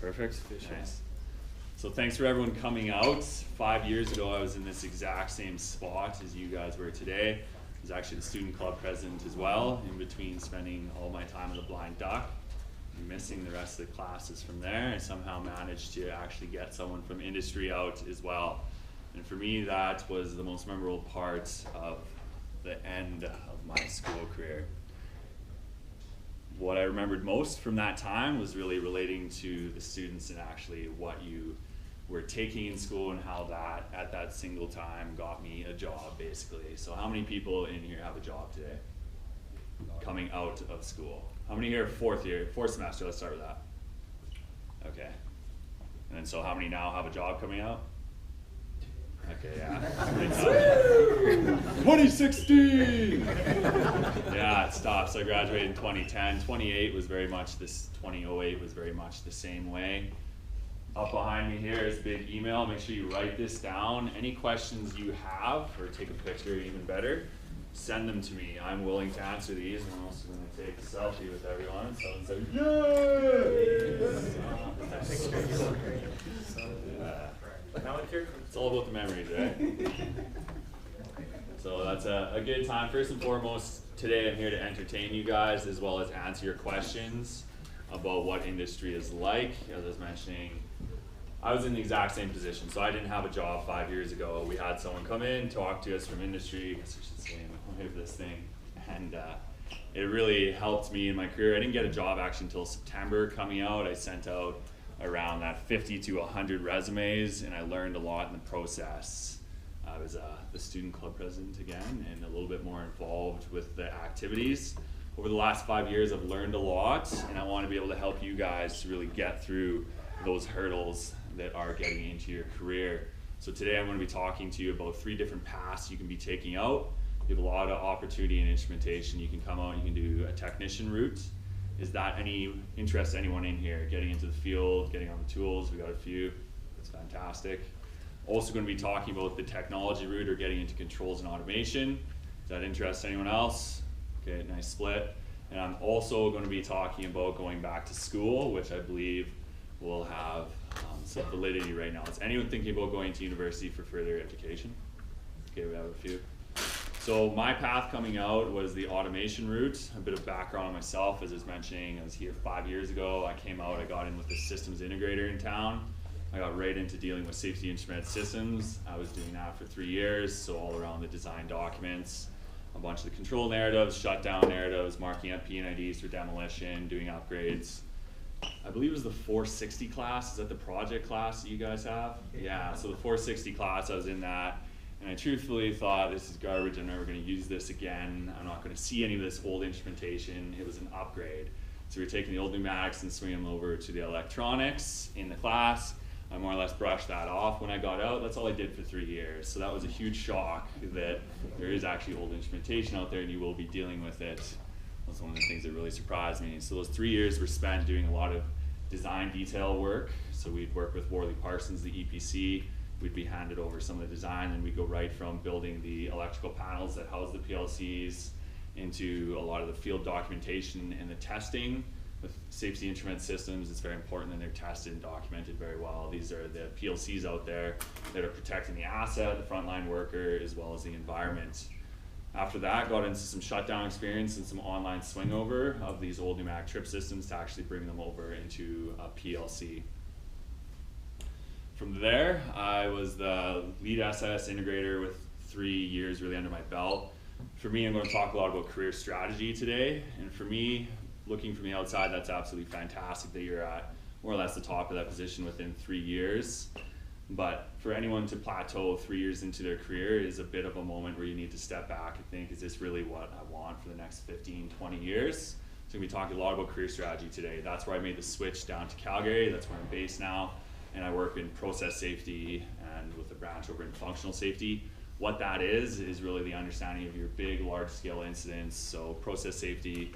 Perfect. Nice. So thanks for everyone coming out. 5 years ago, I was in this exact same spot as you guys were today. I was actually the student club president as well, in between spending all my time with a blind duck and missing the rest of the classes from there. I somehow managed to actually get someone from industry out as well. And for me, that was the most memorable part of the end of my school career. What I remembered most from that time was really relating to the students and actually what you were taking in school and how that, at that single time, got me a job, basically. So how many people in here have a job today? Coming out of school. How many here fourth semester? Let's start with that. Okay. And then so how many now have a job coming out? Okay, yeah. 2016! Yeah, it stops. I graduated in 2010. 2008 was very much this, 2008 was very much the same way. Up behind me here is a big email. Make sure you write this down. Any questions you have, or take a picture, even better, send them to me. I'm willing to answer these. I'm also going to take a selfie with everyone. Someone say, yeah! It's all about the memories, right? So that's a good time. First and foremost, today I'm here to entertain you guys as well as answer your questions about what industry is like. As I was mentioning, I was in the exact same position. So I didn't have a job 5 years ago. We had someone come in, talk to us from industry. I guess I should say, I have this thing. And it really helped me in my career. I didn't get a job actually until September coming out. I sent out around that 50 to 100 resumes, and I learned a lot in the process. I was the student club president again, and a little bit more involved with the activities. Over the last 5 years, I've learned a lot, and I want to be able to help you guys to really get through those hurdles that are getting into your career. So today I'm going to be talking to you about 3 different paths you can be taking out. You have a lot of opportunity in instrumentation. You can come out and you can do a technician route. Is that any interest to anyone in here? Getting into the field, getting on the tools, we got a few, that's fantastic. Also going to be talking about the technology route or getting into controls and automation. Does that interest anyone else? Okay, nice split. And I'm also going to be talking about going back to school, which I believe will have some validity right now. Is anyone thinking about going to university for further education? Okay, we have a few. So my path coming out was the automation route. A bit of background on myself, as I was mentioning, I was here 5 years ago. I came out, I got in with the systems integrator in town. I got right into dealing with safety instrumented systems. I was doing that for 3 years, so all around the design documents, a bunch of the control narratives, shutdown narratives, marking up P&IDs for demolition, doing upgrades. I believe it was the 460 class. Is that the project class that you guys have? Yeah, so the 460 class, I was in that. And I truthfully thought, this is garbage, I'm never going to use this again. I'm not going to see any of this old instrumentation. It was an upgrade. So we were taking the old pneumatics and swinging them over to the electronics in the class. I more or less brushed that off when I got out. That's all I did for 3 years. So that was a huge shock that there is actually old instrumentation out there and you will be dealing with it. That's one of the things that really surprised me. So those 3 years were spent doing a lot of design detail work. So we'd work with Worley Parsons, the EPC. We'd be handed over some of the design, and we'd go right from building the electrical panels that house the PLCs into a lot of the field documentation and the testing. With safety instrument systems, it's very important that they're tested and documented very well. These are the PLCs out there that are protecting the asset, the frontline worker, as well as the environment. After that, got into some shutdown experience and some online swingover of these old pneumatic trip systems to actually bring them over into a PLC. From there, I was the lead SS integrator with 3 years really under my belt. For me, I'm going to talk a lot about career strategy today. And for me, looking from the outside, that's absolutely fantastic that you're at more or less the top of that position within 3 years. But for anyone to plateau 3 years into their career is a bit of a moment where you need to step back and think, is this really what I want for the next 15, 20 years? So I'm going to be talking a lot about career strategy today. That's where I made the switch down to Calgary. That's where I'm based now. And I work in process safety and with a branch over in functional safety. What that is really the understanding of your big, large-scale incidents. So process safety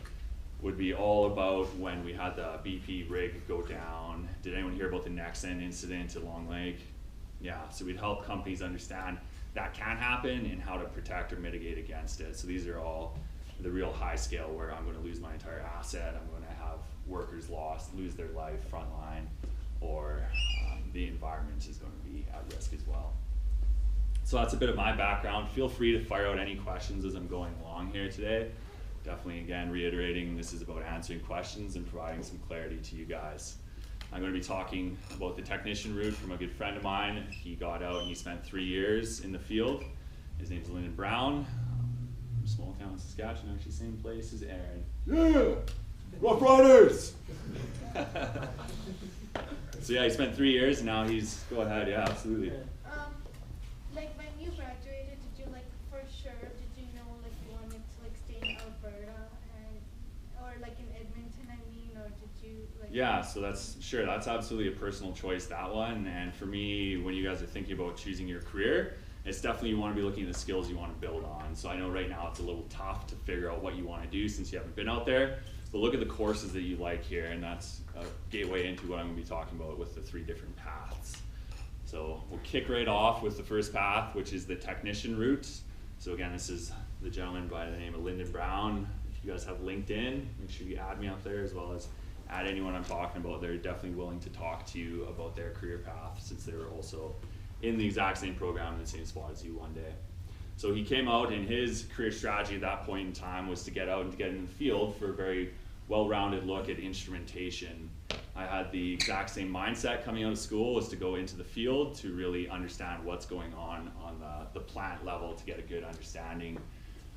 would be all about when we had the BP rig go down. Did anyone hear about the Nexen incident at Long Lake? Yeah, so we'd help companies understand that can happen and how to protect or mitigate against it. So these are all the real high scale where I'm going to lose my entire asset, I'm going to have workers lose their life, frontline, the environment is going to be at risk as well. So that's a bit of my background. Feel free to fire out any questions as I'm going along here today. Definitely, again, reiterating, this is about answering questions and providing some clarity to you guys. I'm going to be talking about the technician route from a good friend of mine. He got out and he spent 3 years in the field. His name's Lyndon Brown. From small town Saskatchewan, actually same place as Aaron. Yeah! Rough Riders! So yeah, he spent 3 years and now he's, go ahead, yeah, absolutely. Like when you graduated, did you like for sure, did you know like you wanted to like stay in Alberta or like in Edmonton, I mean, or did you like? Yeah, so that's absolutely a personal choice, that one. And for me, when you guys are thinking about choosing your career, it's definitely you want to be looking at the skills you want to build on. So I know right now it's a little tough to figure out what you want to do since you haven't been out there. But look at the courses that you like here, and that's a gateway into what I'm going to be talking about with the 3 different paths. So we'll kick right off with the first path, which is the technician route. So again, this is the gentleman by the name of Lyndon Brown. If you guys have LinkedIn, make sure you add me up there, as well as add anyone I'm talking about. They're definitely willing to talk to you about their career path, since they were also in the exact same program in the same spot as you one day. So he came out, and his career strategy at that point in time was to get out and to get in the field for a very well-rounded look at instrumentation. I had the exact same mindset coming out of school, was to go into the field to really understand what's going on the plant level, to get a good understanding.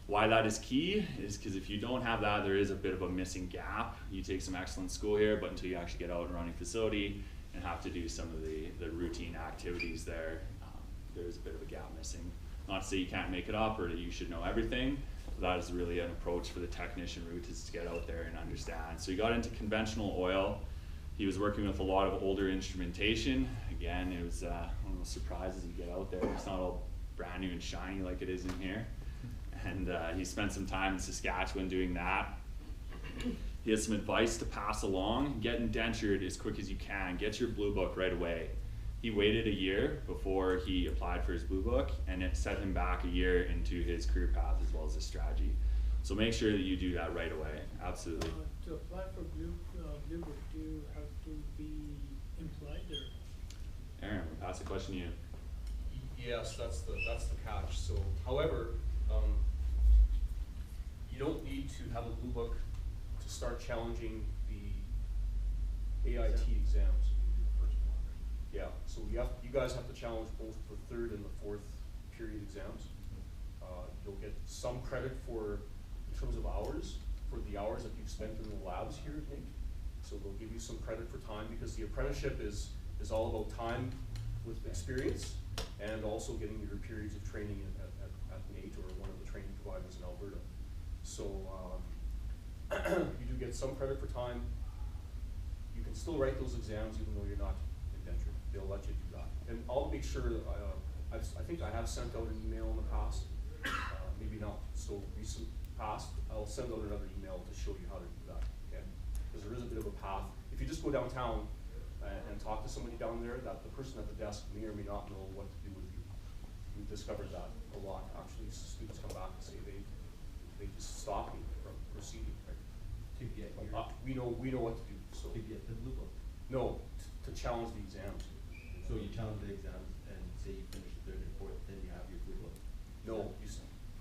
Why that is key is because if you don't have that, there is a bit of a missing gap. You take some excellent school here, but until you actually get out and run a facility and have to do some of the routine activities there, there's a bit of a gap missing. Not to say you can't make it up or that you should know everything. That is really an approach for the technician route, is to get out there and understand. So he got into conventional oil. He was working with a lot of older instrumentation. Again, it was one of those surprises you get out there. It's not all brand new and shiny like it is in here. And he spent some time in Saskatchewan doing that. He has some advice to pass along. Get indentured as quick as you can. Get your blue book right away. He waited a year before he applied for his blue book, and it set him back a year into his career path as well as his strategy. So make sure that you do that right away. Absolutely. To apply for blue book, do you have to be employed there? Aaron, we'll pass the question to you. Yes, that's the catch. So, however, you don't need to have a blue book to start challenging the AIT exams. Yeah, so you guys have to challenge both the 3rd and the 4th period exams. You'll get some credit for, in terms of hours, for the hours that you've spent in the labs here at NAIT. So they'll give you some credit for time, because the apprenticeship is all about time with experience, and also getting your periods of training at NAIT or one of the training providers in Alberta. So you do get some credit for time. You can still write those exams even though you're not indentured. They'll let you do that. And I'll make sure that I think I have sent out an email in the past, maybe not so recent past. I'll send out another email to show you how to do that, okay? Because there is a bit of a path. If you just go downtown and talk to somebody down there, that the person at the desk may or may not know what to do with you. We've discovered that a lot. Actually, students come back and say they just stop me from proceeding, right? To get we know what to do. So to get the blue book. No, to challenge the exams. So you challenge the exams and say you finish the 3rd and 4th, then you have your blue book. No,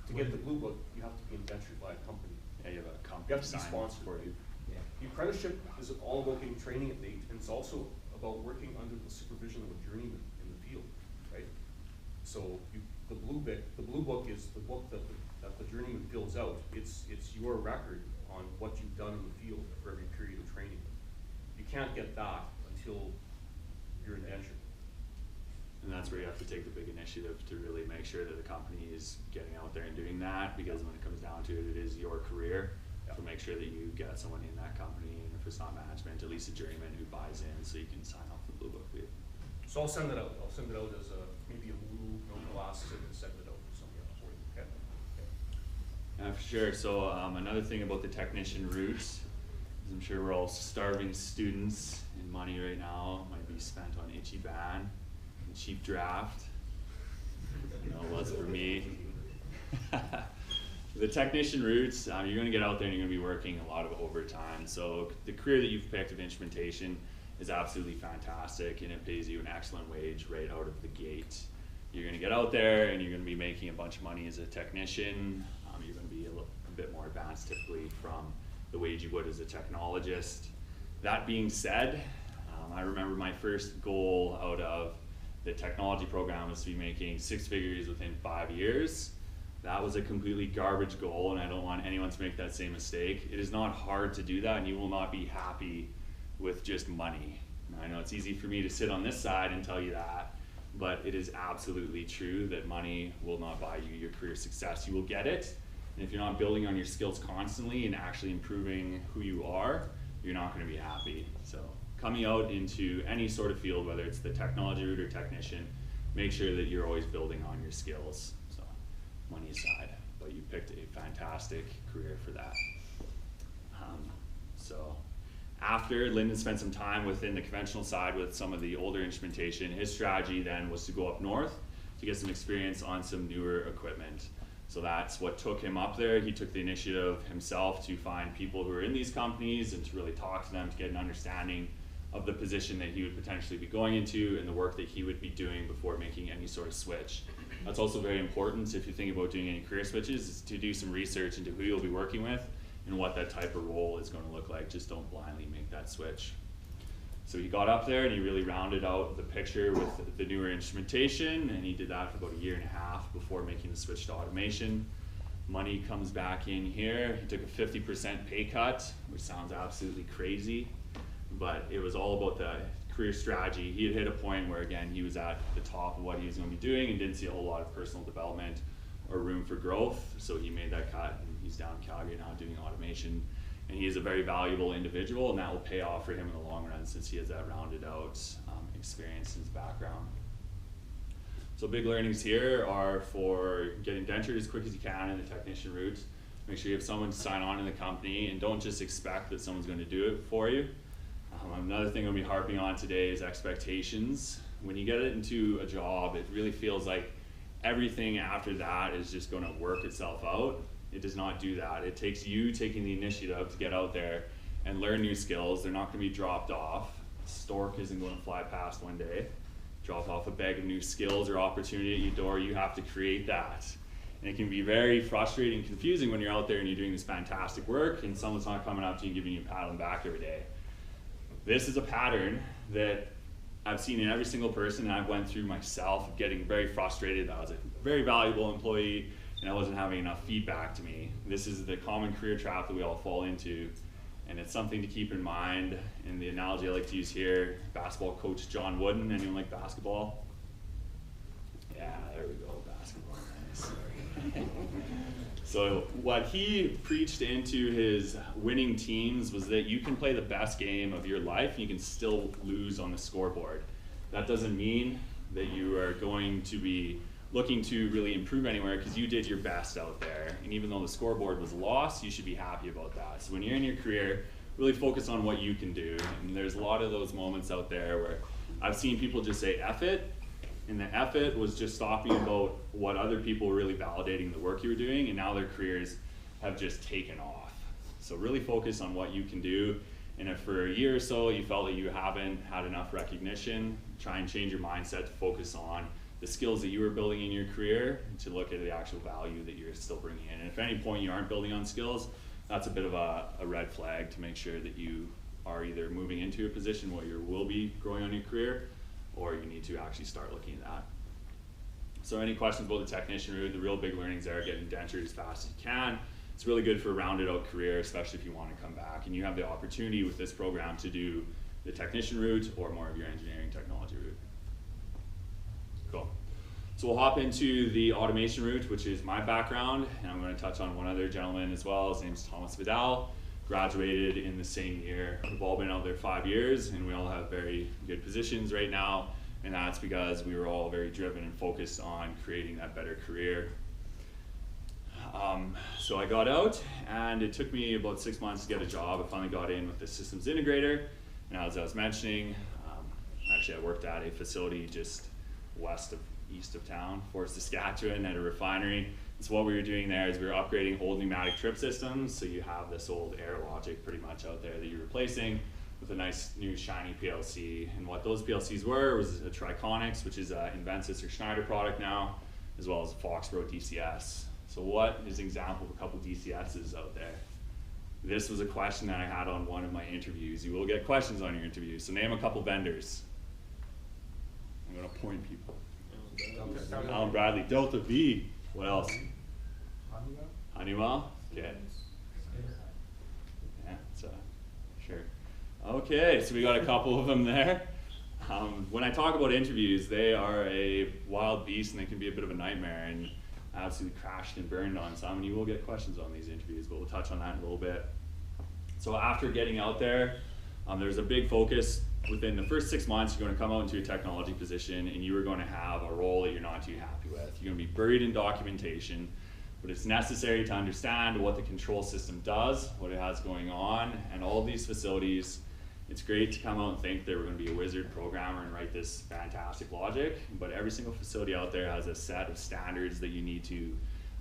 to get the blue book, you have to be indentured by a company. Yeah, you have a company. You have to be sign sponsored. for you. Yeah. The apprenticeship is all about getting training at NAIT, and it's also about working under the supervision of a journeyman in the field, right? So the blue book is the book that the journeyman fills out. It's your record on what you've done in the field for every period of training. You can't get that until you're indentured. And that's where you have to take the big initiative to really make sure that the company is getting out there and doing that, because when it comes down to it, it is your career. So make sure that you get someone in that company, and if it's not management, at least a journeyman who buys in, so you can sign off the blue book for you. So I'll send it out. I'll send it out as maybe a blue note glass and send it out to somebody else for you. Okay. For sure. So another thing about the technician route is, I'm sure we're all starving students, and money right now might be spent on itchy ban and cheap draft. You know, it was for me. The technician routes, you're going to get out there and you're going to be working a lot of overtime. So the career that you've picked of instrumentation is absolutely fantastic, and it pays you an excellent wage right out of the gate. You're going to get out there and you're going to be making a bunch of money as a technician. You're going to be a bit more advanced typically from the wage you would as a technologist. That being said, I remember my first goal out of the technology program was to be making 6 figures within 5 years. That was a completely garbage goal, and I don't want anyone to make that same mistake. It is not hard to do that, and you will not be happy with just money. Now, I know it's easy for me to sit on this side and tell you that, but it is absolutely true that money will not buy you your career success. You will get it, and if you're not building on your skills constantly and actually improving who you are, you're not going to be happy. So coming out into any sort of field, whether it's the technology route or technician, make sure that you're always building on your skills. So money aside, but you picked a fantastic career for that. So after Lyndon spent some time within the conventional side with some of the older instrumentation, his strategy then was to go up north to get some experience on some newer equipment. So that's what took him up there. He took the initiative himself to find people who are in these companies and to really talk to them to get an understanding of the position that he would potentially be going into and the work that he would be doing before making any sort of switch. That's also very important if you think about doing any career switches, is to do some research into who you'll be working with and what that type of role is going to look like. Just don't blindly make that switch. So he got up there and he really rounded out the picture with the newer instrumentation, and he did that for about 1.5 years before making the switch to automation. Money comes back in here. He took a 50% pay cut, which sounds absolutely crazy, but it was all about the career strategy. He had hit a point where, again, he was at the top of what he was going to be doing and didn't see a whole lot of personal development or room for growth, so he made that cut, and he's down in Calgary now doing automation. And he is a very valuable individual, and that will pay off for him in the long run since he has that rounded out experience in his background. So big learnings here are for getting dentured as quick as you can in the technician route. Make sure you have someone to sign on in the company, and don't just expect that someone's going to do it for you. Another thing I'll be harping on today is expectations. When you get into a job, it really feels like everything after that is just going to work itself out. It does not do that. It takes you taking the initiative to get out there and learn new skills. They're not going to be dropped off. Stork isn't going to fly past one day, drop off a bag of new skills or opportunity at your door. You have to create that. And it can be very frustrating and confusing when you're out there and you're doing this fantastic work and someone's not coming up to you and giving you a pat on the back every day. This is a pattern that I've seen in every single person, and I've went through myself, getting very frustrated that I was a very valuable employee and I wasn't having enough feedback to me. This is the common career trap that we all fall into, and it's something to keep in mind. And the analogy I like to use here, basketball coach John Wooden. Anyone like basketball? Yeah, there we go, basketball, nice. So what he preached into his winning teams was that you can play the best game of your life and you can still lose on the scoreboard. That doesn't mean that you are going to be looking to really improve anywhere, because you did your best out there. And even though the scoreboard was lost, you should be happy about that. So when you're in your career, really focus on what you can do. And there's a lot of those moments out there where I've seen people just say F it, and the F it was just stopping about what other people were really validating the work you were doing, and now their careers have just taken off. So really focus on what you can do. And if for a year or so you felt that you haven't had enough recognition, try and change your mindset to focus on the skills that you were building in your career, to look at the actual value that you're still bringing in. And if at any point you aren't building on skills, that's a bit of a red flag to make sure that you are either moving into a position where you will be growing on your career, or you need to actually start looking at that. So any questions about the technician route? The real big learnings there, getting dentured as fast as you can. It's really good for a rounded out career, especially if you want to come back. And you have the opportunity with this program to do the technician route or more of your engineering technology route. Cool. So we'll hop into the automation route, which is my background, and I'm going to touch on one other gentleman as well. His name's Thomas Vidal. Graduated in the same year. We've all been out there 5 years, and we all have very good positions right now, and that's because we were all very driven and focused on creating that better career. So I got out, and it took me about 6 months to get a job. I finally got in with the systems integrator, and as I was mentioning, actually I worked at a facility just east of town, Fort Saskatchewan, at a refinery. So what we were doing there is we were upgrading old pneumatic trip systems. So you have this old air logic pretty much out there that you're replacing. with a nice new shiny PLC. And what those PLCs were was a Triconics, which is a Invensys or Schneider product now, as well as a Foxborough DCS. So what is an example of a couple DCSs out there? This was a question that I had on one of my interviews. You will get questions on your interview, so name a couple vendors. I'm gonna point people. Allen Bradley, Delta V. What else? Honeywell? Okay. Yeah, so, sure. Okay, so we got a couple of them there. When I talk about interviews, they are a wild beast and they can be a bit of a nightmare, and I absolutely crashed and burned on some, and you will get questions on these interviews, but we'll touch on that in a little bit. So after getting out there, there's a big focus. Within the first 6 months, you're going to come out into a technology position and you are going to have a role that you're not too happy with. You're going to be buried in documentation, but it's necessary to understand what the control system does, what it has going on, and all of these facilities. It's great to come out and think that we're going to be a wizard programmer and write this fantastic logic, but every single facility out there has a set of standards that you need to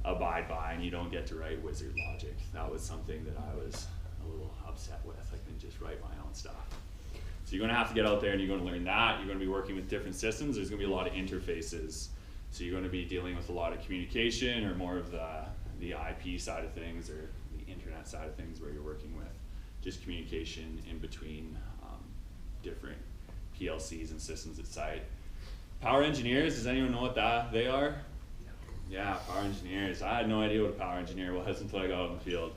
abide by, and you don't get to write wizard logic. That was something that I was a little upset with. I couldn't just write my own stuff. So you're going to have to get out there and you're going to learn that. You're going to be working with different systems. There's going to be a lot of interfaces. So you're going to be dealing with a lot of communication, or more of the IP side of things, or the internet side of things, where you're working with just communication in between different PLCs and systems at site. Power engineers, does anyone know what they are? Yeah, power engineers. I had no idea what a power engineer was until I got out in the field.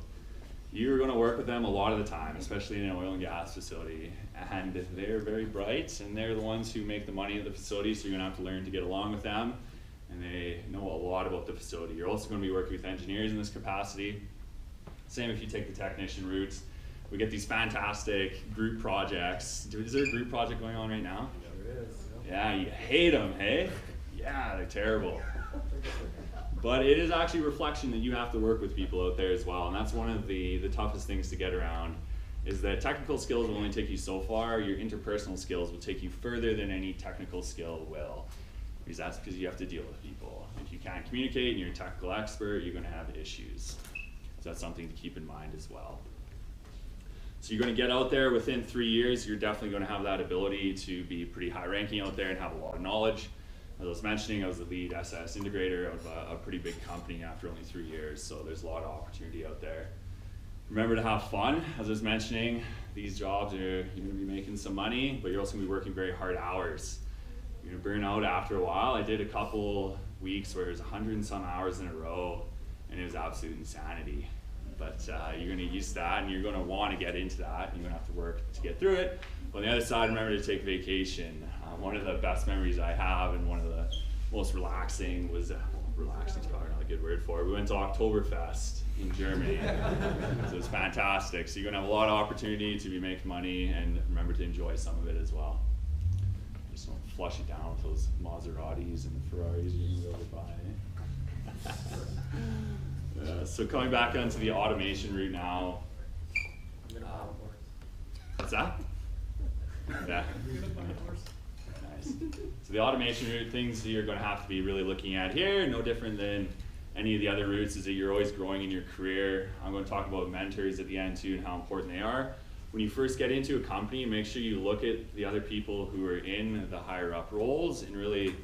You're going to work with them a lot of the time, especially in an oil and gas facility, and they're very bright, and they're the ones who make the money at the facility, so you're going to have to learn to get along with them, and they know a lot about the facility. You're also going to be working with engineers in this capacity. Same if you take the technician route. We get these fantastic group projects. Is there a group project going on right now? There is. Yeah, you hate them, hey? Yeah, they're terrible. But it is actually a reflection that you have to work with people out there as well, and that's one of the toughest things to get around, is that technical skills will only take you so far. Your interpersonal skills will take you further than any technical skill will, because that's because you have to deal with people. If you can't communicate and you're a technical expert, you're going to have issues. So that's something to keep in mind as well. So you're going to get out there within 3 years. You're definitely going to have that ability to be pretty high ranking out there and have a lot of knowledge. As I was mentioning, I was the lead SS integrator of a pretty big company after only 3 years, so there's a lot of opportunity out there. Remember to have fun. As I was mentioning, these jobs you're going to be making some money, but you're also going to be working very hard hours. You're going to burn out after a while. I did a couple weeks where it was 100 and some hours in a row, and it was absolute insanity. But you're going to use that, and you're going to want to get into that, and you're going to have to work to get through it. But on the other side, remember to take vacation. One of the best memories I have, and one of the most relaxing was, relaxing is probably not a good word for it. We went to Oktoberfest in Germany. So it was fantastic. So you're going to have a lot of opportunity to be making money, and remember to enjoy some of it as well. Just don't flush it down with those Maseratis and the Ferraris you can go by. So coming back onto the automation route now. What's that? Yeah. Nice. So the automation route, things that you're going to have to be really looking at here, no different than any of the other routes, is that you're always growing in your career. I'm going to talk about mentors at the end too, and how important they are. When you first get into a company, make sure you look at the other people who are in the higher up roles and really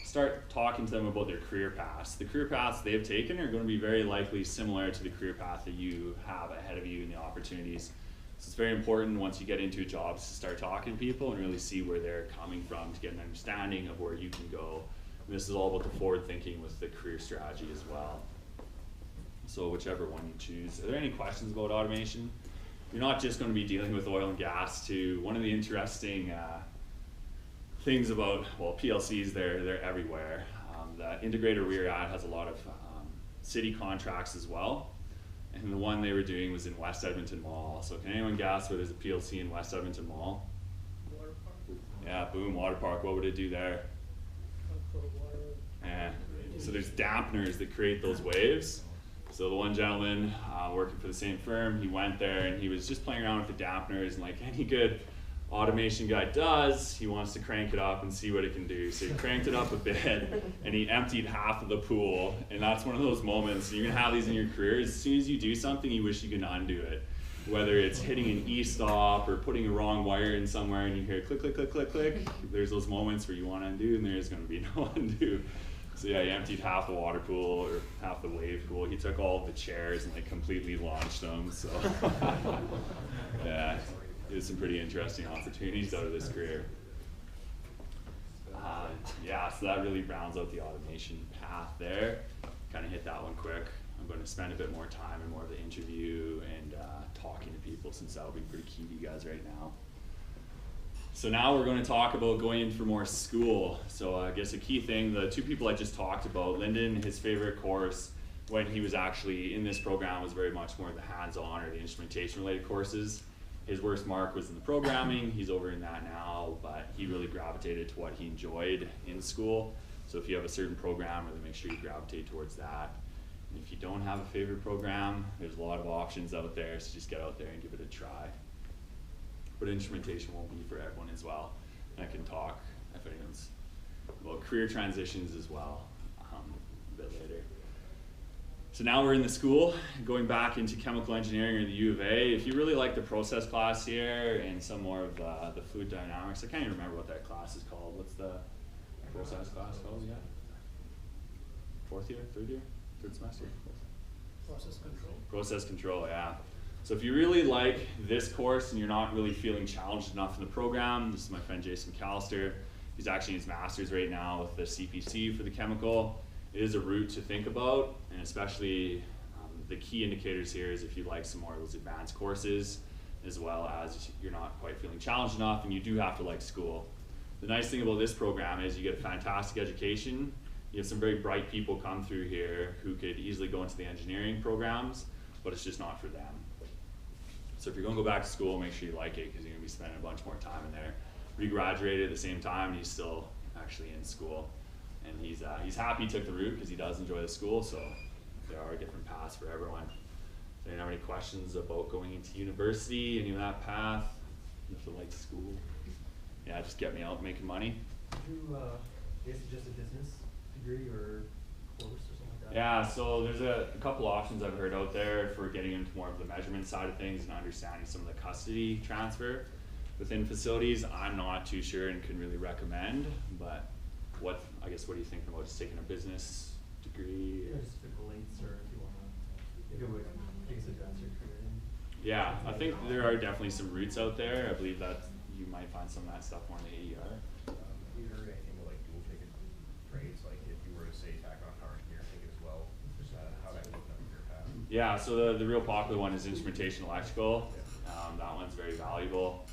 start talking to them about their career paths. The career paths they've taken are going to be very likely similar to the career path that you have ahead of you and the opportunities. So it's very important once you get into a job to start talking to people and really see where they're coming from to get an understanding of where you can go. And this is all about the forward thinking with the career strategy as well. So whichever one you choose. Are there any questions about automation? You're not just going to be dealing with oil and gas too. One of the interesting things about, well, PLCs, they're everywhere. The integrator we're at has a lot of city contracts as well. And the one they were doing was in West Edmonton Mall. So can anyone guess where there's a PLC in West Edmonton Mall? Water park. Yeah, boom, water park. What would it do there? For water. Yeah. So there's dampeners that create those waves. So the one gentleman working for the same firm, he went there and he was just playing around with the dampeners, and like any good automation guy does, he wants to crank it up and see what it can do. So he cranked it up a bit and he emptied half of the pool, and that's one of those moments. You're gonna have these in your career. As soon as you do something, you wish you could undo it. whether it's hitting an E-stop or putting a wrong wire in somewhere and you hear click, click, click, click, click, there's those moments where you want to undo and there's going to be no undo. So yeah, he emptied half the water pool or half the wave pool. He took all of the chairs and like completely launched them. So yeah, it was some pretty interesting opportunities out of this career. Yeah, so that really rounds out the automation path there. Kind of hit that one quick. I'm going to spend a bit more time in more of the interview and talking to people, since that will be pretty key to you guys right now. So now we're going to talk about going in for more school. So I guess a key thing, the two people I just talked about, Lyndon, his favorite course when he was actually in this program was very much more the hands-on or the instrumentation related courses. His worst mark was in the programming. He's over in that now, but he really gravitated to what he enjoyed in school. So if you have a certain program, really make sure you gravitate towards that. And if you don't have a favorite program, there's a lot of options out there, so just get out there and give it a try. But instrumentation won't be for everyone as well. And I can talk, if anyone's, about career transitions as well a bit later. So now we're in the school, going back into chemical engineering or the U of A. If you really like the process class here and some more of the fluid dynamics, I can't even remember what that class is called. What's the process class called again? Fourth year, third semester? Process control. Process control, yeah. So if you really like this course and you're not really feeling challenged enough in the program, this is my friend Jason McAllister. He's actually in his master's right now with the CPC for the chemical. It is a route to think about, and especially the key indicators here is if you like some more of those advanced courses, as well as you're not quite feeling challenged enough and you do have to like school. The nice thing about this program is you get a fantastic education. You have some very bright people come through here who could easily go into the engineering programs, but it's just not for them. So if you're going to go back to school, make sure you like it, because you're going to be spending a bunch more time in there. We graduated at the same time, and he's still actually in school. And he's happy he took the route because he does enjoy the school, so there are different paths for everyone. So you have any questions about going into university, any of that path? You have to like school. Yeah, just get me out making money. Did you, is it just a business degree or course or something like that? Yeah, so there's a couple options I've heard out there for getting into more of the measurement side of things and understanding some of the custody transfer within facilities. I'm not too sure and can really recommend, but what are you thinking about? Just taking a business degree? Yeah, just the links, or if you want to, if it would, I guess, advance your career. Yeah, I think there are definitely some routes out there. I believe that you might find some of that stuff more in the AER. Have you heard anything about like dual ticket trades? Like if you were to say tack on power engineer ticket as well, how that would open up your path? Yeah, so the real popular one is instrumentation electrical. That one's very valuable.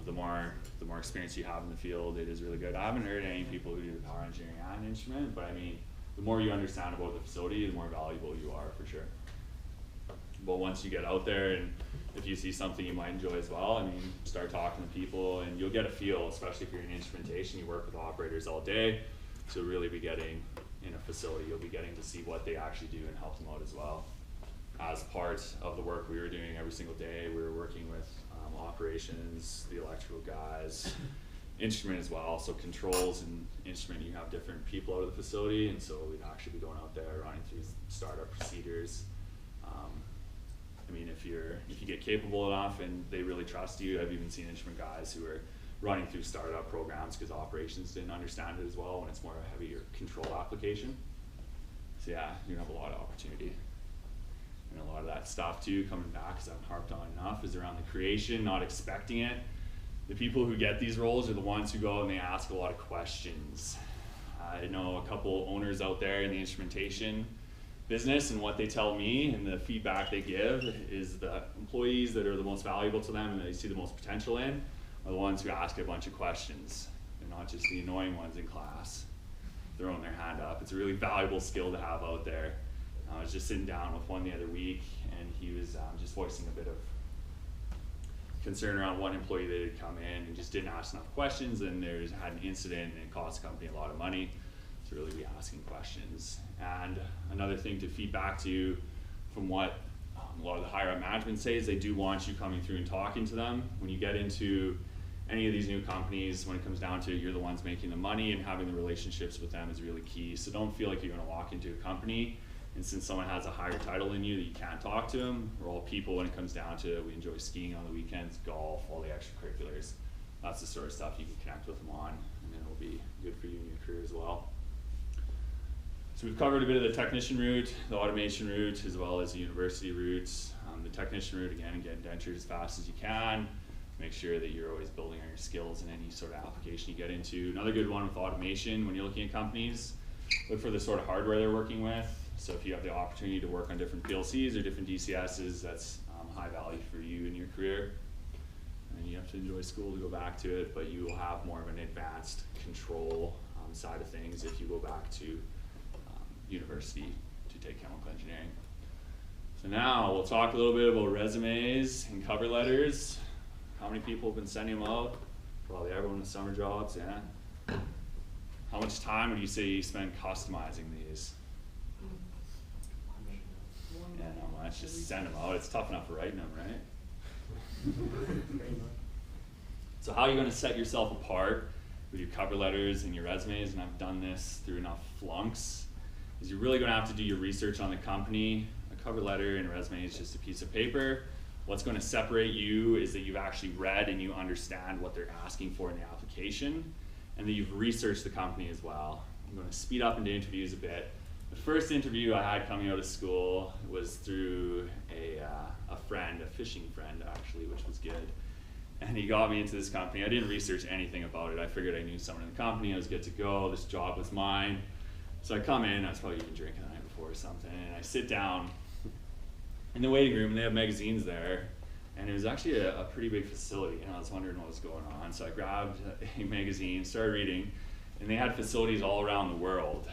The more experience you have in the field, it is really good. I haven't heard any people who do power engineering and instrument, but I mean, the more you understand about the facility, the more valuable you are for sure. But once you get out there and if you see something you might enjoy as well, I mean, start talking to people and you'll get a feel, especially if you're in instrumentation, you work with operators all day. So you'll really be getting, in a facility, you'll be getting to see what they actually do and help them out as well. As part of the work we were doing every single day, we were working with operations, the electrical guys, instrument as well. So controls and instrument, you have different people out of the facility, and so we'd actually be going out there running through startup procedures. I mean, if you get capable enough and they really trust you, I've even seen instrument guys who are running through startup programs because operations didn't understand it as well when it's more a heavier control application. So yeah, you have a lot of opportunity. And a lot of that stuff too, coming back, because I've harped on enough, is around the creation, not expecting it. The people who get these roles are the ones who go and they ask a lot of questions. I know a couple owners out there in the instrumentation business, and what they tell me and the feedback they give is the employees that are the most valuable to them and that they see the most potential in are the ones who ask a bunch of questions. They're not just the annoying ones in class throwing their hand up. It's a really valuable skill to have out there. I was just sitting down with one the other week, and he was just voicing a bit of concern around one employee that had come in and just didn't ask enough questions, and had an incident and it cost the company a lot of money. To really be asking questions. And another thing to feed back to from what a lot of the higher up management says, they do want you coming through and talking to them. When you get into any of these new companies, when it comes down to it, you're the ones making the money, and having the relationships with them is really key. So don't feel like you're going to walk into a company And since someone has a higher title than you that you can't talk to them, we're all people when it comes down to it. We enjoy skiing on the weekends, golf, all the extracurriculars. That's the sort of stuff you can connect with them on, and it'll be good for you in your career as well. So we've covered a bit of the technician route, the automation route, as well as the university routes. The technician route, again, get indentured as fast as you can. Make sure that you're always building on your skills in any sort of application you get into. Another good one with automation, when you're looking at companies, look for the sort of hardware they're working with. So if you have the opportunity to work on different PLCs or different DCSs, that's high value for you in your career. And you have to enjoy school to go back to it, but you will have more of an advanced control side of things if you go back to university to take chemical engineering. So now we'll talk a little bit about resumes and cover letters. How many people have been sending them out? Probably everyone with summer jobs, yeah. How much time would you say you spend customizing these? Yeah, not much, just send them out. It's tough enough writing them, right? So how are you gonna set yourself apart with your cover letters and your resumes, and I've done this through enough flunks, is you're really gonna have to do your research on the company. A cover letter and a resume is just a piece of paper. What's gonna separate you is that you've actually read and you understand what they're asking for in the application, and that you've researched the company as well. I'm gonna speed up into interviews a bit. The first interview I had coming out of school was through a friend, a fishing friend actually, which was good. And he got me into this company. I didn't research anything about it. I figured I knew someone in the company, I was good to go, this job was mine. So I come in, I was probably even drinking the night before or something, and I sit down in the waiting room, and they have magazines there. And it was actually a pretty big facility, and I was wondering what was going on. So I grabbed a magazine, started reading, and they had facilities all around the world.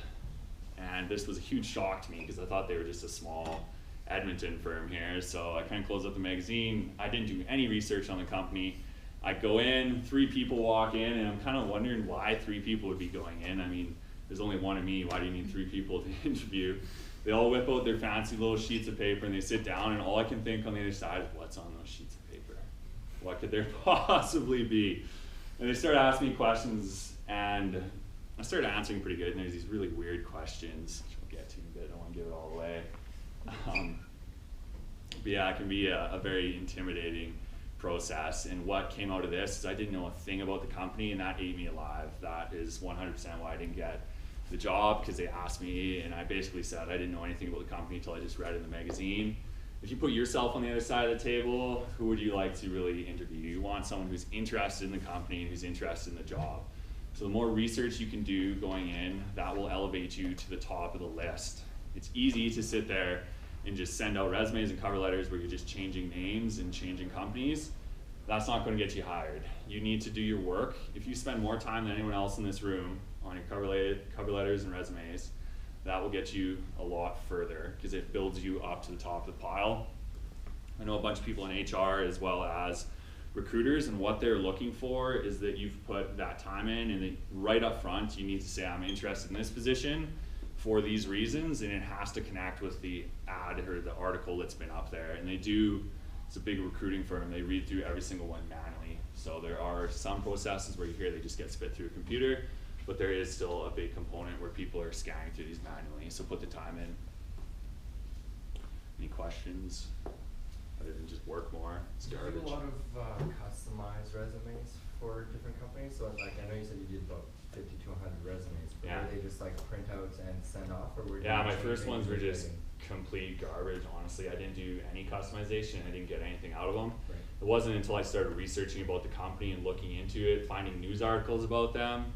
And this was a huge shock to me because I thought they were just a small Edmonton firm here. So I kind of closed up the magazine. I didn't do any research on the company. I go in, 3 people walk in, and I'm kind of wondering why 3 people would be going in. I mean, there's only one of me. Why do you need 3 people to interview? They all whip out their fancy little sheets of paper and they sit down, and all I can think on the other side is, what's on those sheets of paper? What could there possibly be? And they start asking me questions, and I started answering pretty good, and there's these really weird questions, which we'll get to in a bit. I don't want to give it all away. But yeah, it can be a very intimidating process, and what came out of this is I didn't know a thing about the company, and that ate me alive. That is 100% why I didn't get the job, because they asked me, and I basically said I didn't know anything about the company until I just read it in the magazine. If you put yourself on the other side of the table, who would you like to really interview? You want someone who's interested in the company and who's interested in the job. So the more research you can do going in, that will elevate you to the top of the list. It's easy to sit there and just send out resumes and cover letters where you're just changing names and changing companies. That's not going to get you hired. You need to do your work. If you spend more time than anyone else in this room on your cover letters and resumes, that will get you a lot further because it builds you up to the top of the pile. I know a bunch of people in HR as well as recruiters, and what they're looking for is that you've put that time in, and then right up front you need to say, I'm interested in this position for these reasons, and it has to connect with the ad or the article that's been up there. And they do, it's a big recruiting firm, they read through every single one manually. So there are some processes where you hear they just get spit through a computer, but there is still a big component where people are scanning through these manually, so put the time in. Any questions? Other than just work more, it's Do you garbage. do a lot of customized resumes for different companies? So like, I know you said you did about 50 to 100 resumes, but Yeah. were they just like printouts and send off, or were Yeah, you my first changing ones were and just editing? complete garbage, honestly. I didn't do any customization, I didn't get anything out of them. Right. It wasn't until I started researching about the company and looking into it, finding news articles about them.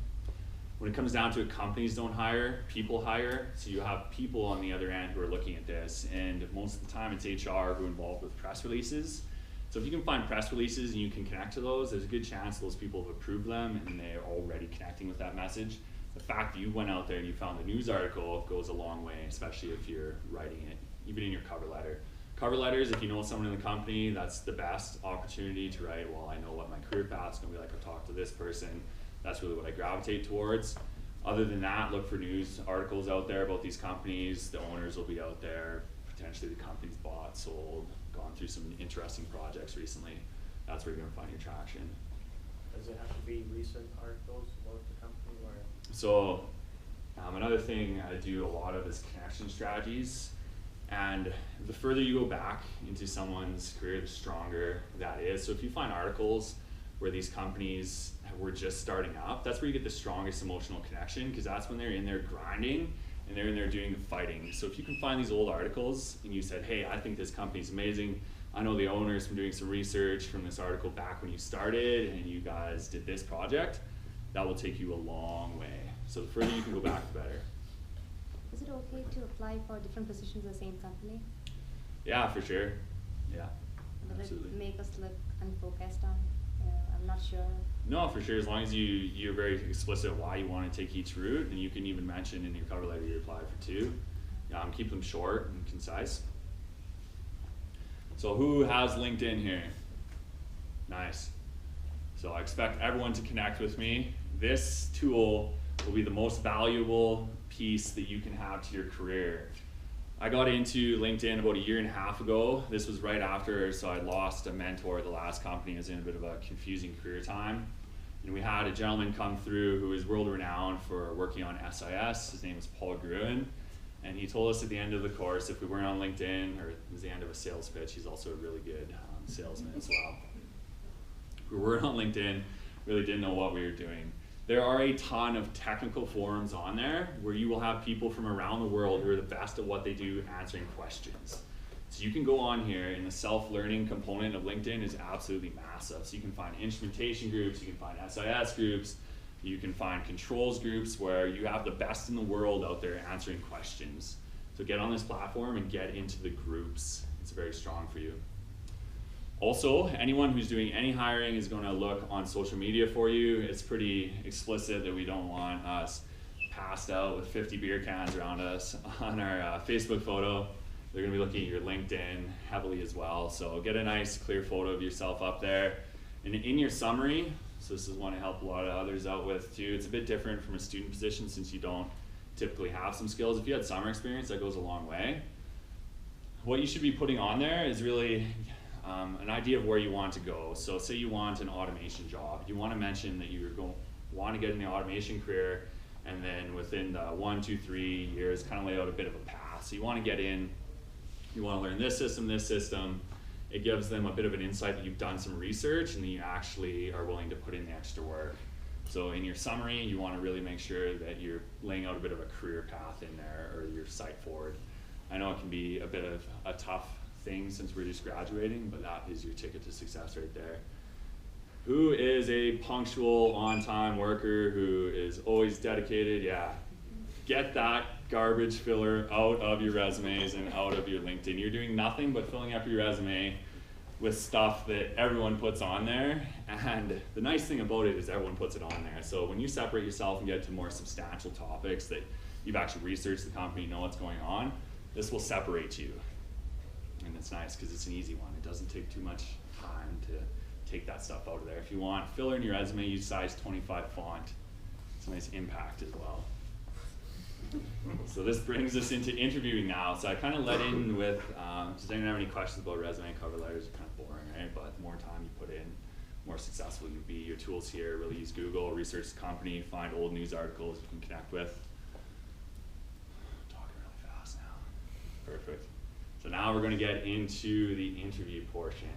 When it comes down to it, companies don't hire, people hire. So you have people on the other end who are looking at this, and most of the time it's HR who are involved with press releases. So if you can find press releases and you can connect to those, there's a good chance those people have approved them and they're already connecting with that message. The fact that you went out there and you found the news article goes a long way, especially if you're writing it, even in your cover letter. Cover letters, if you know someone in the company, that's the best opportunity to write, well, I know what my career path's gonna be like, I'll talk to this person. That's really what I gravitate towards. Other than that, look for news articles out there about these companies. The owners will be out there. Potentially the company's bought, sold, gone through some interesting projects recently. That's where you're gonna find your traction. Does it have to be recent articles about the company or? So, Another thing I do a lot of is connection strategies. And the further you go back into someone's career, the stronger that is. So if you find articles where these companies were just starting up, that's where you get the strongest emotional connection, because that's when they're in there grinding and they're in there doing the fighting. So if you can find these old articles and you said, hey, I think this company's amazing. I know the owners from doing some research from this article back when you started and you guys did this project, that will take you a long way. So the further you can go back, the better. Is it okay to apply for different positions in the same company? Yeah, for sure. Yeah, Will absolutely. it make us look unfocused on? I'm not sure. No, for sure. As long as you're very explicit why you want to take each route, and you can even mention in your cover letter you applied for 2. Keep them short and concise. So who has LinkedIn here? Nice. So I expect everyone to connect with me. This tool will be the most valuable piece that you can have to your career. I got into LinkedIn about 1.5 years ago. This was right after, so I lost a mentor at the last company. I was in a bit of a confusing career time. And we had a gentleman come through who is world renowned for working on SIS. His name is Paul Gruen. And he told us at the end of the course, if we weren't on LinkedIn, or it was the end of a sales pitch, he's also a really good salesman as well. If we weren't on LinkedIn, really didn't know what we were doing. There are a ton of technical forums on there where you will have people from around the world who are the best at what they do answering questions. So you can go on here, and the self-learning component of LinkedIn is absolutely massive. So you can find instrumentation groups, you can find SIS groups, you can find controls groups where you have the best in the world out there answering questions. So get on this platform and get into the groups. It's very strong for you. Also, anyone who's doing any hiring is going to look on social media for you. It's pretty explicit that we don't want us passed out with 50 beer cans around us on our Facebook photo. They're going to be looking at your LinkedIn heavily as well. So get a nice clear photo of yourself up there. And in your summary, so this is one I help a lot of others out with too. It's a bit different from a student position since you don't typically have some skills. If you had summer experience, that goes a long way. What you should be putting on there is really an idea of where you want to go. So say you want an automation job. You want to mention that you want to get in the automation career, and then within the 1, 2, 3 years, kind of lay out a bit of a path. So you want to get in, you want to learn this system, this system. It gives them a bit of an insight that you've done some research and that you actually are willing to put in the extra work. So in your summary, you want to really make sure that you're laying out a bit of a career path in there, or your sight forward. I know it can be a bit of a tough thing since we're just graduating, but that is your ticket to success right there. Who is a punctual, on-time worker who is always dedicated? Yeah. Get that garbage filler out of your resumes and out of your LinkedIn. You're doing nothing but filling up your resume with stuff that everyone puts on there. And the nice thing about it is everyone puts it on there. So when you separate yourself and get to more substantial topics that you've actually researched the company, know what's going on, this will separate you. And it's nice because it's an easy one. It doesn't take too much time to take that stuff out of there. If you want filler in your resume, use size 25 font. It's a nice impact as well. So this brings us into interviewing now. So I kind of let in with, does anyone have any questions about resume and cover letters? Are kind of boring, right? But the more time you put in, more successful you'll be. Your tools here, really use Google, research the company, find old news articles you can connect with. I'm talking really fast now. Perfect. So now we're going to get into the interview portion.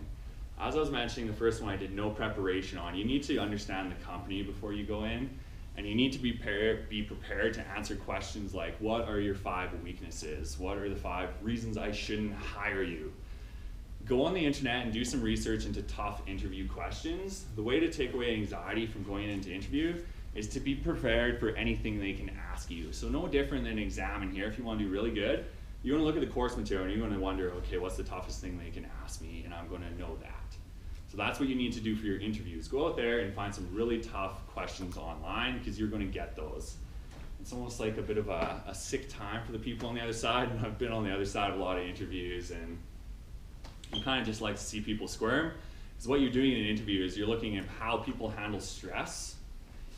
As I was mentioning, the first one I did no preparation on. You need to understand the company before you go in, and you need to be prepared to answer questions like, what are your 5 weaknesses? What are the 5 reasons I shouldn't hire you? Go on the internet and do some research into tough interview questions. The way to take away anxiety from going into interview is to be prepared for anything they can ask you. So no different than an exam in here. If you want to do really good, you want to look at the course material and you want to wonder, okay, what's the toughest thing they can ask me? And I'm going to know that. So that's what you need to do for your interviews. Go out there and find some really tough questions online, because you're going to get those. It's almost like a bit of a sick time for the people on the other side. And I've been on the other side of a lot of interviews, and you kind of just like to see people squirm. Because what you're doing in an interview is you're looking at how people handle stress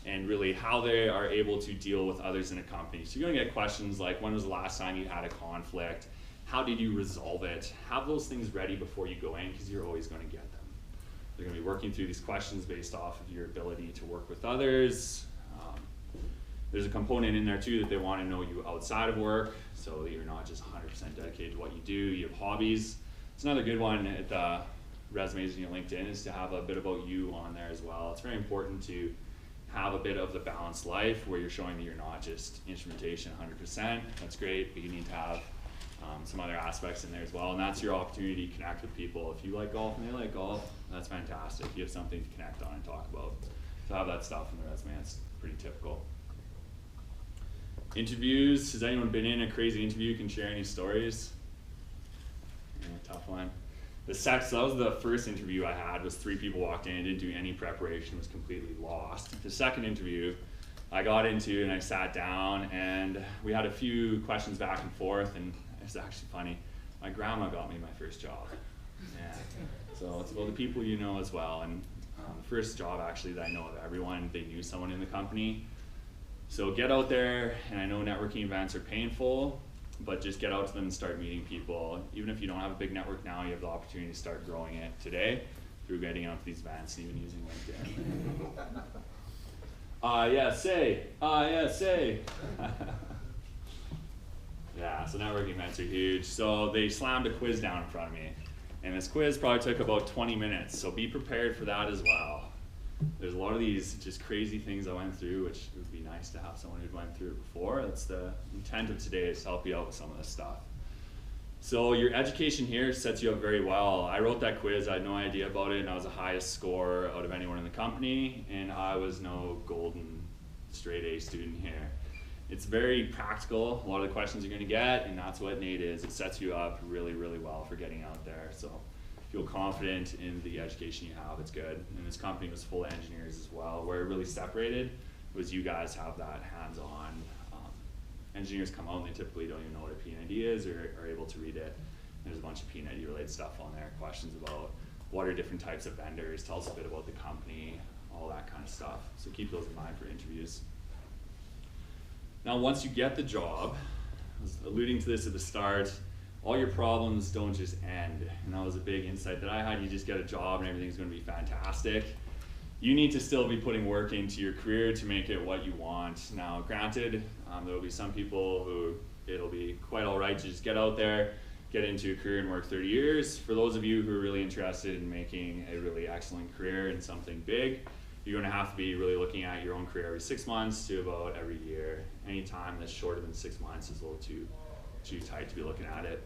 and really how they are able to deal with others in a company. So you're going to get questions like, when was the last time you had a conflict? How did you resolve it? Have those things ready before you go in, because you're always going to get them. They're going to be working through these questions based off of your ability to work with others, There's a component in there too that they want to know you outside of work, so that you're not just 100% dedicated to what you do. You have hobbies. It's another good one at the resumes in your LinkedIn is to have a bit about you on there as well. It's very important to have a bit of the balanced life where you're showing that you're not just instrumentation 100%. That's great, but you need to have some other aspects in there as well, and that's your opportunity to connect with people. If you like golf and they like golf, that's fantastic. You have something to connect on and talk about. So have that stuff in the resume, that's pretty typical. Interviews, has anyone been in a crazy interview? Can share any stories? Yeah, tough one. So that was the first interview I had, was 3 people walked in, didn't do any preparation, was completely lost. The second interview I got into and I sat down and we had a few questions back and forth, and it's actually funny. My grandma got me my first job. Yeah. So it's about the people you know as well. And the first job actually that I know of everyone, they knew someone in the company. So get out there, and I know networking events are painful, but just get out to them and start meeting people. Even if you don't have a big network now, you have the opportunity to start growing it today through getting out to these events and even using LinkedIn. Yeah, say. Yeah, so networking events are huge. So they slammed a quiz down in front of me. And this quiz probably took about 20 minutes, so be prepared for that as well. There's a lot of these just crazy things I went through, which it would be nice to have someone who'd went through it before. That's the intent of today, is to help you out with some of this stuff. So your education here sets you up very well. I wrote that quiz, I had no idea about it, and I was the highest score out of anyone in the company, and I was no golden straight A student here. It's very practical, a lot of the questions you're gonna get, and that's what NAIT is. It sets you up really, really well for getting out there. So feel confident in the education you have, it's good. And this company was full of engineers as well. Where it really separated was you guys have that hands-on. Engineers come out and they typically don't even know what a P&ID is or are able to read it. There's a bunch of P&ID related stuff on there, questions about what are different types of vendors, tell us a bit about the company, all that kind of stuff. So keep those in mind for interviews. Now once you get the job, I was alluding to this at the start, all your problems don't just end. And that was a big insight that I had. You just get a job and everything's going to be fantastic. You need to still be putting work into your career to make it what you want. Now granted, there will be some people who it'll be quite all right to just get out there, get into a career and work 30 years. For those of you who are really interested in making a really excellent career in something big, you're going to have to be really looking at your own career every 6 months to about every year. Any time that's shorter than 6 months is a little too tight to be looking at it.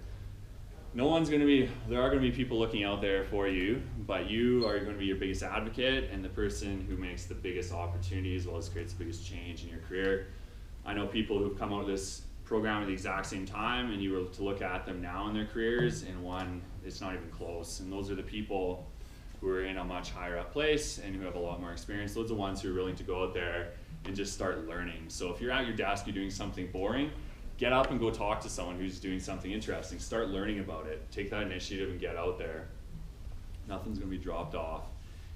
There are going to be people looking out there for you, but you are going to be your biggest advocate and the person who makes the biggest opportunity as well as creates the biggest change in your career. I know people who've come out of this program at the exact same time, and you were to look at them now in their careers, and one, it's not even close. And those are the people who are in a much higher up place and who have a lot more experience. Those are the ones who are willing to go out there and just start learning. So if you're at your desk, you're doing something boring, get up and go talk to someone who's doing something interesting. Start learning about it. Take that initiative and get out there. Nothing's gonna be dropped off.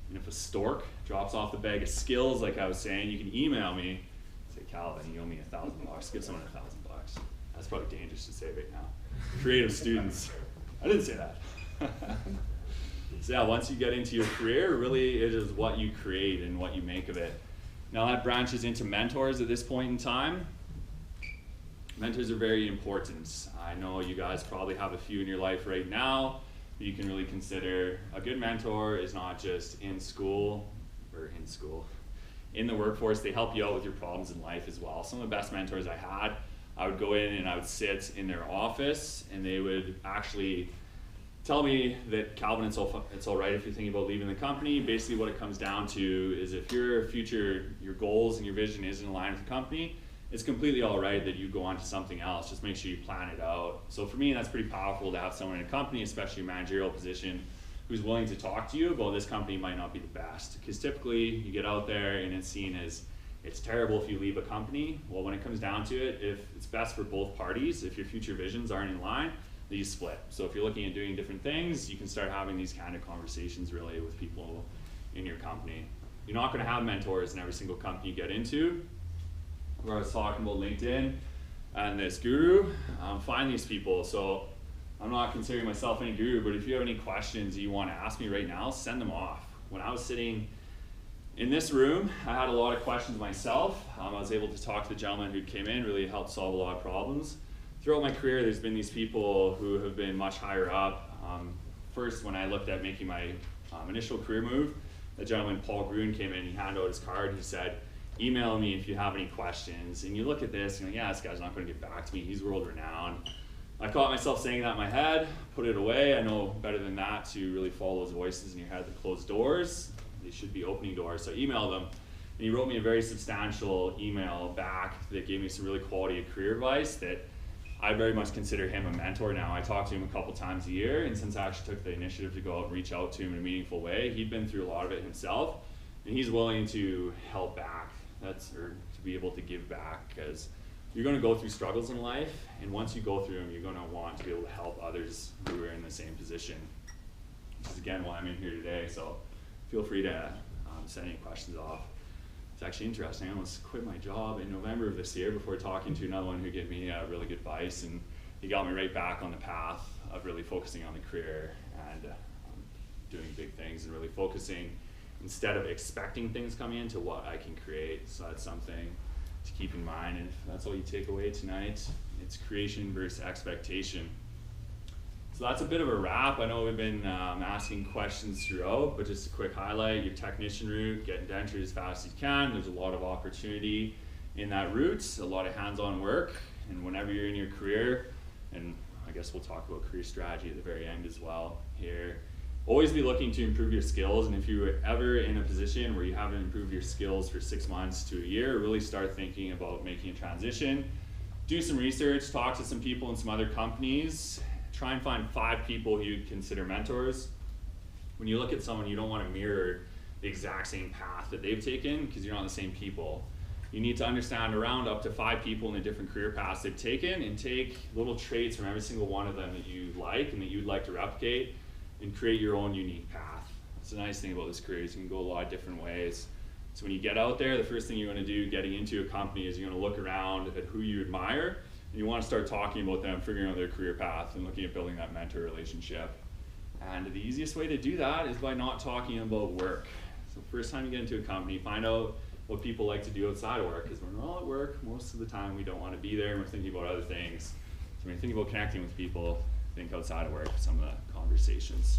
And if a stork drops off the bag of skills, like I was saying, you can email me, say, Calvin, you owe me $1,000. Give someone $1,000. That's probably dangerous to say right now. Creative students. I didn't say that. So yeah, once you get into your career, really it is what you create and what you make of it. Now that branches into mentors at this point in time. Mentors are very important. I know you guys probably have a few in your life right now. You can really consider a good mentor is not just in the workforce. They help you out with your problems in life as well. Some of the best mentors I had, I would go in and I would sit in their office and they would actually tell me that, Calvin, it's all right if you're thinking about leaving the company. Basically what it comes down to is if your goals and your vision isn't aligned with the company, it's completely all right that you go on to something else. Just make sure you plan it out. So for me, that's pretty powerful to have someone in a company, especially a managerial position, who's willing to talk to you about this company might not be the best. Because typically you get out there and it's seen as it's terrible if you leave a company. Well, when it comes down to it, if it's best for both parties, if your future visions aren't in line, then you split. So if you're looking at doing different things, you can start having these kind of conversations really with people in your company. You're not gonna have mentors in every single company you get into. Where I was talking about LinkedIn and this guru, find these people. So I'm not considering myself any guru, but if you have any questions you want to ask me right now, send them off. When I was sitting in this room, I had a lot of questions myself. I was able to talk to the gentleman who came in, really helped solve a lot of problems. Throughout my career, there's been these people who have been much higher up. First, when I looked at making my initial career move, the gentleman, Paul Gruen, came in, he handed out his card, he said, email me if you have any questions. And you look at this, and you're like, yeah, this guy's not gonna get back to me, he's world renowned. I caught myself saying that in my head, put it away. I know better than that to really follow those voices in your head that close doors. They should be opening doors, so I emailed him. And he wrote me a very substantial email back that gave me some really quality of career advice that I very much consider him a mentor now. I talk to him a couple times a year, and since I actually took the initiative to go out and reach out to him in a meaningful way, he'd been through a lot of it himself, and he's willing to help back, or to be able to give back, because you're gonna go through struggles in life, and once you go through them, you're gonna want to be able to help others who are in the same position. Which is again why I'm in here today, so feel free to send any questions off. It's actually interesting, I almost quit my job in November of this year before talking to another one who gave me really good advice, and he got me right back on the path of really focusing on the career and doing big things and really focusing instead of expecting things coming into what I can create. So that's something to keep in mind, and if that's all you take away tonight, it's creation versus expectation. So that's a bit of a wrap. I know we've been asking questions throughout, but just a quick highlight, your technician route, get indentured as fast as you can. There's a lot of opportunity in that route, a lot of hands-on work, and whenever you're in your career, and I guess we'll talk about career strategy at the very end as well here, always be looking to improve your skills, and if you're ever in a position where you haven't improved your skills for 6 months to a year, really start thinking about making a transition. Do some research, talk to some people in some other companies, try and find 5 people you'd consider mentors. When you look at someone, you don't want to mirror the exact same path that they've taken because you're not the same people. You need to understand around up to 5 people in the different career paths they've taken and take little traits from every single one of them that you like and that you'd like to replicate and create your own unique path. That's the nice thing about this career is you can go a lot of different ways. So when you get out there, the first thing you're going to do getting into a company is you're going to look around at who you admire, and you want to start talking about them, figuring out their career path, and looking at building that mentor relationship. And the easiest way to do that is by not talking about work. So first time you get into a company, find out what people like to do outside of work, because when we're all at work, most of the time we don't want to be there and we're thinking about other things. So when you think about connecting with people, think outside of work for some of the conversations.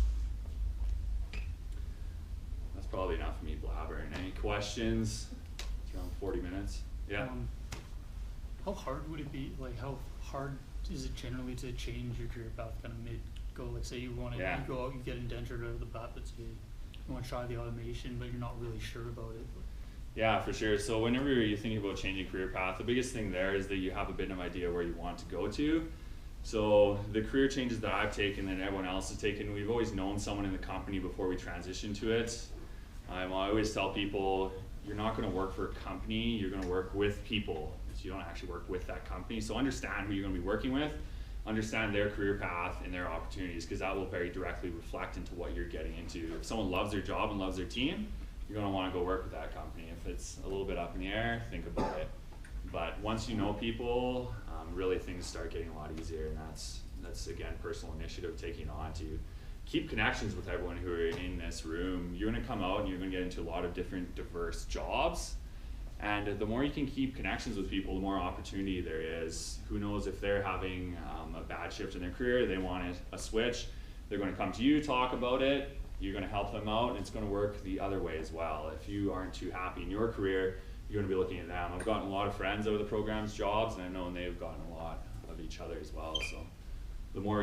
That's probably enough of me blabbering. Any questions? It's around 40 minutes. Yeah. How hard would it be? Like, how hard is it generally to change your career path kind of mid-go? Like, say you want to you go out, you get indentured out of the bat, but say you want to try the automation, but you're not really sure about it. Yeah, for sure. So whenever you're thinking about changing career path, the biggest thing there is that you have a bit of idea where you want to go to. So the career changes that I've taken and everyone else has taken, we've always known someone in the company before we transition to it. I always tell people, you're not going to work for a company, you're going to work with people. So you don't actually work with that company. So understand who you're going to be working with, understand their career path and their opportunities, because that will very directly reflect into what you're getting into. If someone loves their job and loves their team, you're going to want to go work with that company. If it's a little bit up in the air, think about it. But once you know people, really things start getting a lot easier, and that's again personal initiative taking on to keep connections with everyone who are in this room. You're going to come out and you're going to get into a lot of different diverse jobs, and the more you can keep connections with people, the more opportunity there is. Who knows if they're having a bad shift in their career, they want a switch, they're going to come to you, talk about it, you're going to help them out, and it's going to work the other way as well. If you aren't too happy in your career, you're going to be looking at them. I've gotten a lot of friends out of the program's jobs, and I know they've gotten a lot of each other as well. So the more